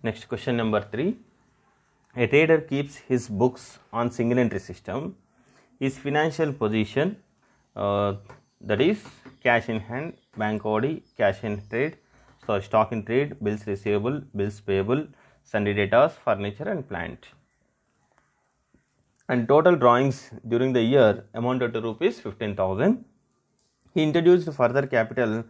Next question number 3. A trader keeps his books on single entry system. His financial position, that is cash in hand, bank OD, cash in trade, so stock in trade, bills receivable, bills payable, sundry debtors, furniture and plant. And total drawings during the year amounted to rupees 15,000. He introduced further capital,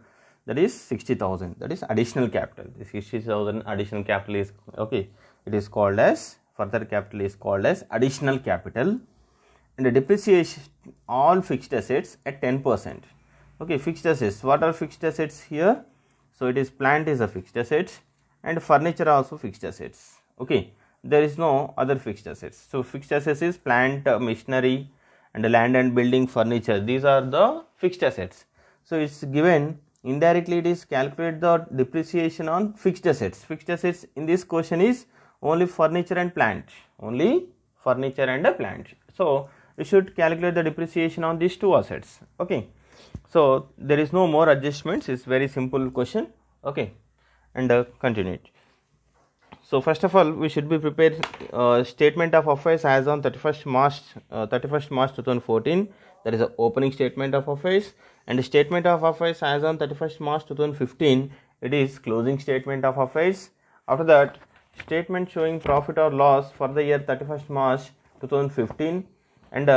that is 60,000, that is additional capital. This 60,000 additional capital is okay. It is called as further capital is called as additional capital, and the depreciation all fixed assets at 10%. Okay, fixed assets. What are fixed assets here? So it is plant is a fixed asset and furniture also fixed assets. Okay, there is no other fixed assets. So fixed assets is plant, machinery, and land and building, furniture. These are the fixed assets. So it's given indirectly. It is calculate the depreciation on fixed assets. Fixed assets in this question is only furniture and plant. Only furniture and a plant. So we should calculate the depreciation on these two assets. Okay. So there is no more adjustments. It's very simple question. Okay, and continue it. So first of all, we should be prepared statement of affairs as on 31st March 2014. That is the opening statement of affairs, and the statement of affairs as on 31st March 2015. It is closing statement of affairs. After that, statement showing profit or loss for the year 31st March 2015. And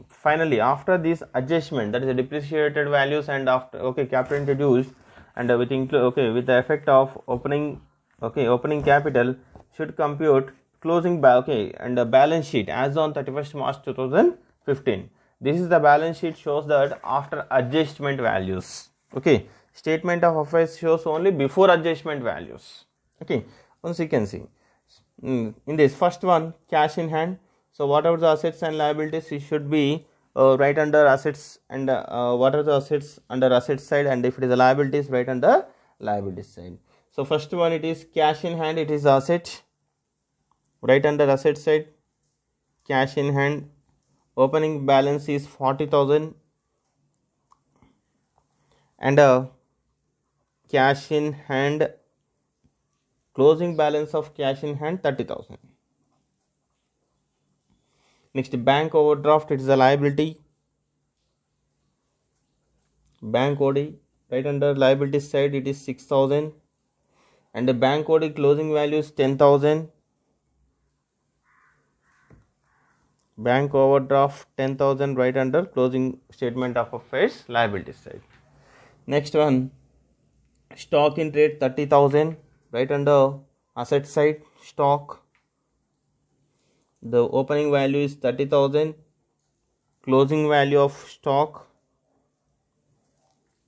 finally, after this adjustment, that is the depreciated values, and after capital introduced, and with with the effect of opening capital, should compute closing and the balance sheet as on 31st March 2015. This is the balance sheet, shows that after adjustment values. Okay, statement of affairs shows only before adjustment values. Okay, once you can see in this first one, cash in hand. So whatever the assets and liabilities, it should be right under assets, and what are the assets under asset side, and if it is a liabilities, right under liabilities side. So first one, it is cash in hand. It is asset, right under asset side, cash in hand. Opening balance is 40,000, and cash in hand, closing balance of cash in hand 30,000. Next, bank overdraft, it is a liability, bank OD, right under liability side, it is 6,000, and the bank OD closing value is 10,000. Bank overdraft 10,000, right under closing statement of affairs, liability side. Next one, stock in trade 30,000, right under asset side, stock. The opening value is 30,000, closing value of stock,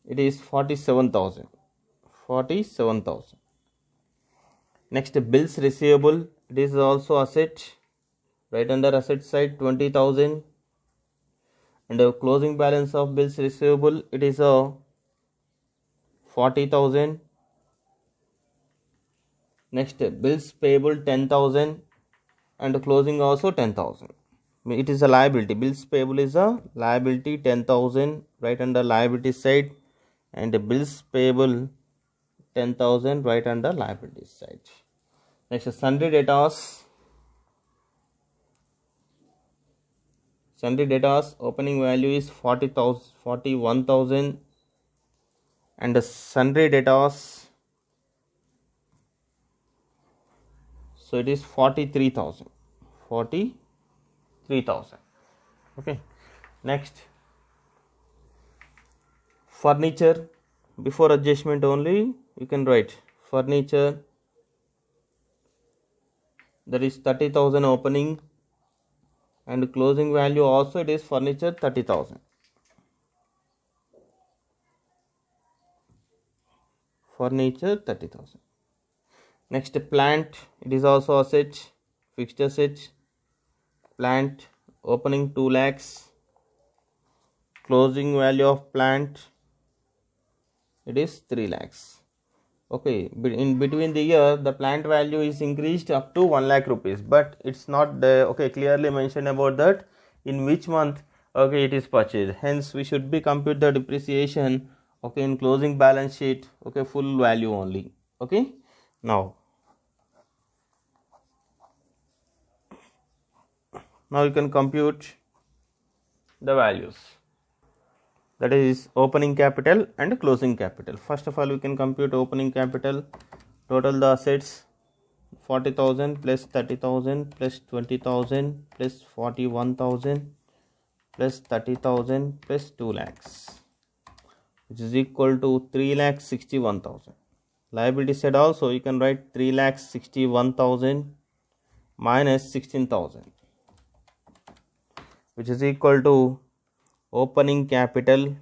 it is 47,000. Next, bills receivable, it is also asset, right under asset side, 20,000, and the closing balance of bills receivable, it is 40,000. Next, bills payable 10,000, and closing also 10,000. It is a liability. Bills payable is a liability, 10,000, right under liability side, and the bills payable 10,000, right under liability side. Next, sundry debtors. Sundry debtors opening value is 41,000, and the sundry debtors, so it is 43,000. Okay. Next, furniture, before adjustment only you can write furniture, that is 30,000 opening, and closing value also it is furniture 30,000. Furniture 30,000. Next, plant, it is also asset, fixed asset, plant opening 2 lakhs, closing value of plant, it is 3 lakhs. Okay, in between the year the plant value is increased up to 1 lakh rupees, but it's not clearly mentioned about that in which month it is purchased. Hence we should be compute the depreciation in closing balance sheet full value only. Okay, now Now you can compute the values, that is opening capital and closing capital. First of all, we can compute opening capital. Total the assets 40,000 plus 30,000 plus 20,000 plus 41,000 plus 30,000 plus 2 lakhs, which is equal to 3,61,000. Liability side also you can write 3,61,000 minus 16,000, which is equal to opening capital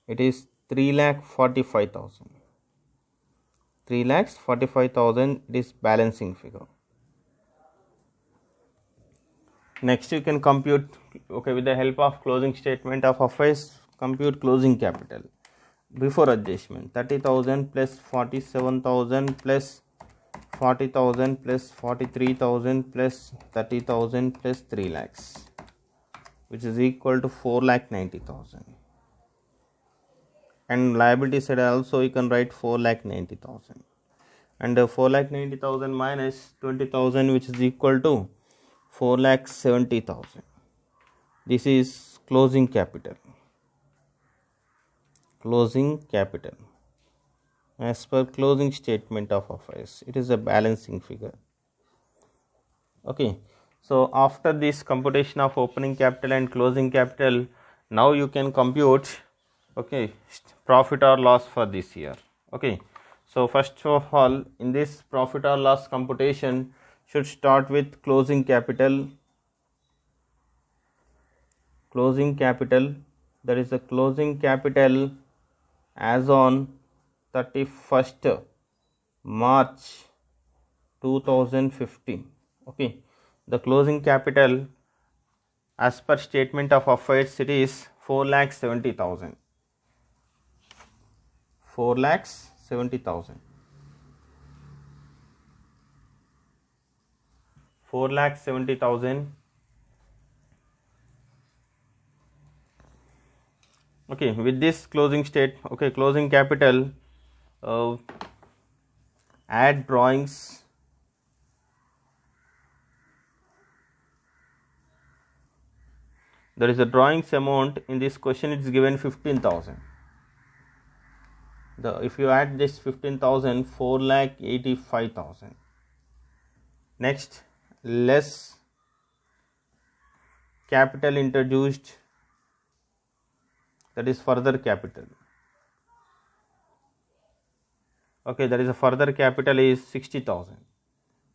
it is 3,45,000. 3,45,000 it is balancing figure. Next you can compute, okay, with the help of closing statement of affairs, compute closing capital before adjustment. 30,000 plus 47,000 plus 40,000 plus 43,000 plus 30,000 plus 3 lakhs, which is equal to 4,90,000. And liability side also you can write 4,90,000, and 4,90,000 minus 20,000, which is equal to 4,70,000. This is closing capital. As per closing statement of affairs, it is a balancing figure. Okay, so after this computation of opening capital and closing capital, now you can compute, okay, profit or loss for this year. Okay, so first of all, in this profit or loss computation, should start with closing capital. That is the closing capital as on 31st March 2015. Okay, the closing capital as per statement of affairs, it is 4,70,000. 4,70,000. 4,70,000. Okay, with this closing capital, add drawings, there is a drawings amount in this question, it is given 15,000. If you add this 15,000, 4,85,000. Next, less capital introduced, that is further capital. Okay, that is a further capital is 60,000.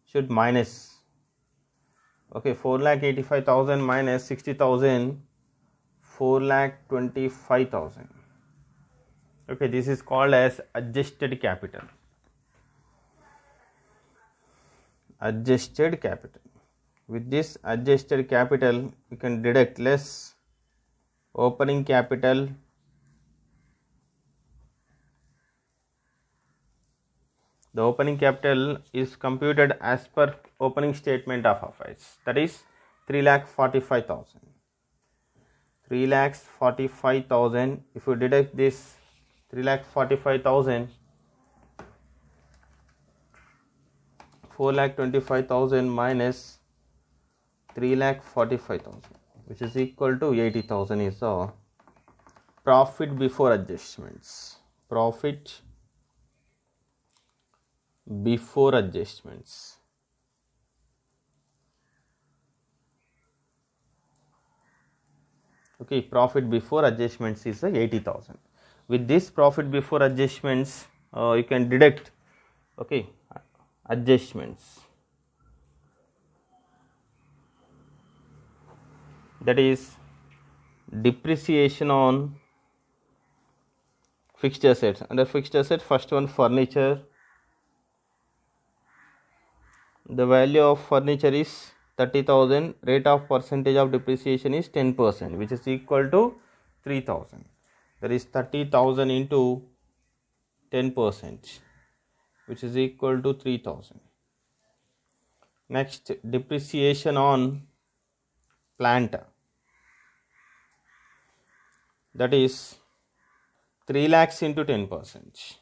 Should minus. Okay, 4,85,000 minus 60,000, 4,25,000. Okay, this is called as adjusted capital. With this adjusted capital, you can deduct less opening capital, the opening capital is computed as per opening statement of affairs, that is 3,45,000. 3,45,000, if you deduct this 3,45,000, 4,25,000 minus 3,45,000, which is equal to 80,000 is the profit before adjustments. Okay, profit before adjustments is 80,000. With this profit before adjustments, you can deduct, okay, adjustments, that is depreciation on fixed assets. Under fixed asset, first one furniture. The value of furniture is 30,000. Rate of percentage of depreciation is 10%, which is equal to 3,000. That is 30,000 into 10%, which is equal to 3,000. Next, depreciation on plant, that is 3 lakhs into 10%.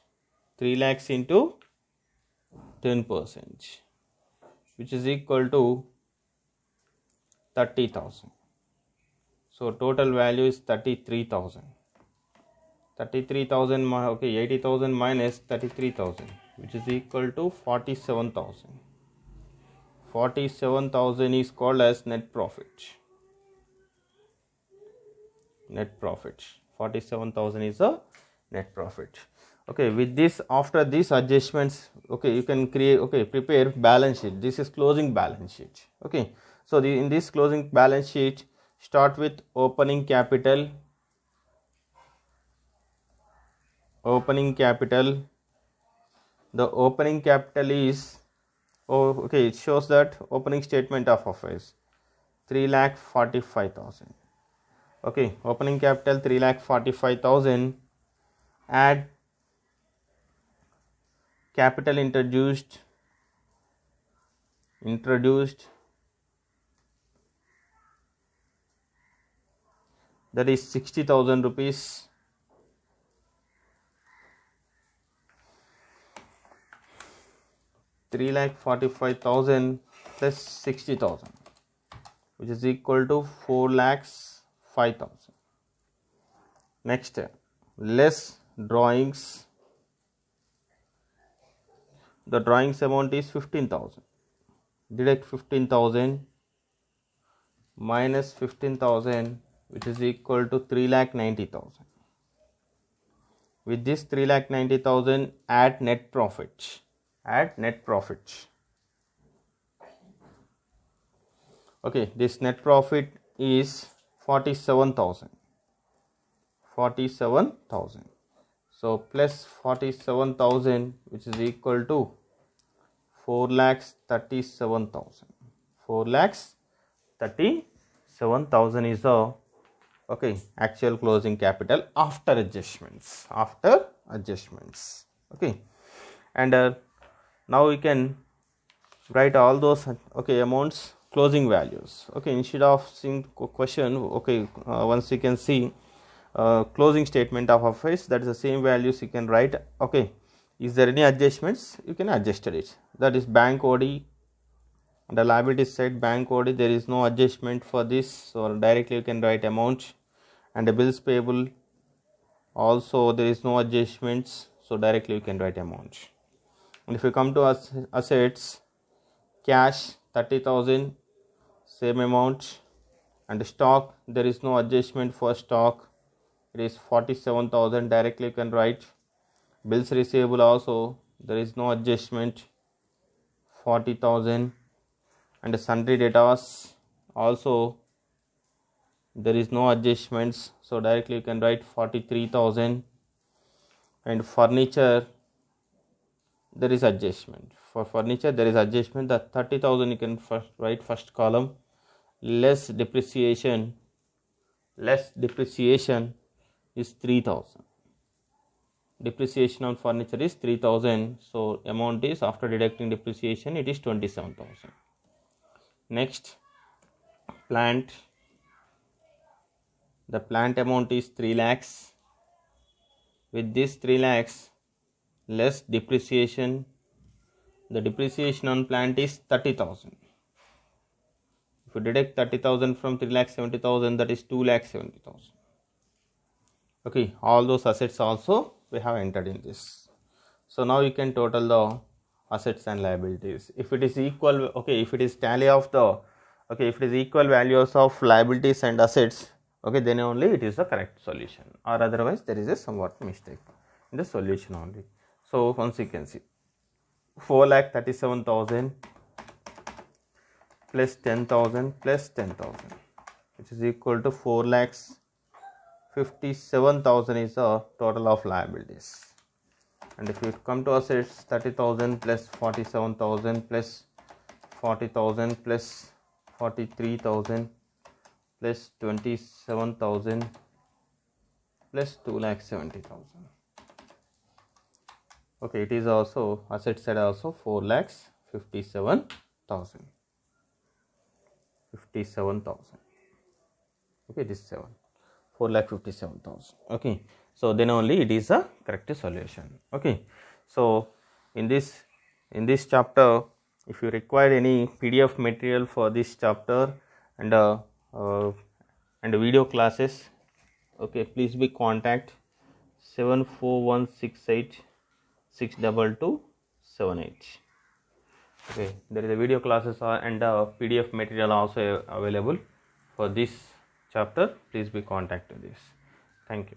3 lakhs into 10%, which is equal to 30,000. So total value is 33,000. 33,000, okay, 80,000 minus 33,000, which is equal to 47,000. 47,000 is called as net profit. Net profit. 47,000 is a net profit. Okay, with this, after these adjustments, okay, you can create, okay, prepare balance sheet. This is closing balance sheet. Okay, so in this closing balance sheet, start with opening capital. Opening capital. The opening capital is, oh, okay, it shows that opening statement of affairs 3,45,000. Okay, opening capital 3,45,000. Add capital introduced, that is 60,000 rupees. Three lakh 45,000 plus 60,000, which is equal to 4,05,000. Next, less drawings. The drawings amount is 15,000. Deduct 15,000 minus 15,000, which is equal to 3,90,000. With this 3,90,000, add net profit. Add net profit. Okay, this net profit is 47,000. 47,000. So plus 47,000, which is equal to 4,37,000. 4,37,000 is the, okay, actual closing capital after adjustments. After adjustments. Okay, and now we can write all those, okay, amounts, closing values. Okay, instead of seeing question, okay, once you can see closing statement of affairs, that is the same values you can write. Okay, is there any adjustments? You can adjust it. That is bank OD. The liability side, bank OD, there is no adjustment for this, so directly you can write amount. And the bills payable also, there is no adjustments, so directly you can write amount. And if you come to assets, cash 30,000, same amount. And stock, there is no adjustment for stock, it is 47,000, directly you can write. Bills receivable also, there is no adjustment, 40,000. And sundry debtors also, there is no adjustments, so directly you can write 43,000. And furniture, there is adjustment. For furniture, there is adjustment. The 30,000 you can write first column. Less depreciation is 3,000. Depreciation on furniture is 3,000. So amount is, after deducting depreciation, it is 27,000. Next, plant. The plant amount is 3 lakhs. With this 3 lakhs, less depreciation, the depreciation on plant is 30,000. If you deduct 30,000 from 3,70,000, that is 2,70,000. Okay, all those assets also we have entered in this. So now you can total the assets and liabilities. If it is equal, okay, if it is tally of the, okay, if it is equal values of liabilities and assets, okay, then only it is the correct solution, or otherwise there is a somewhat mistake in the solution only. So once you can see 4,37,000 plus 10,000 plus 10,000, which is equal to 4,57,000 is the total of liabilities. And if you come to assets, 30,000 plus 47,000 plus 40,000 plus 43,000 plus 27,000 plus 2,70,000. Okay, it is also, asset side also 4,57,000. 57,000. Okay, this 7. 4,57,000. Okay, so then only it is a correct solution. Okay, so in this in this chapter. If you require any PDF material for this chapter and video classes, okay, please be contact 74168 okay, there is a video classes and PDF material also available for this chapter. Please be contacted this. Thank you.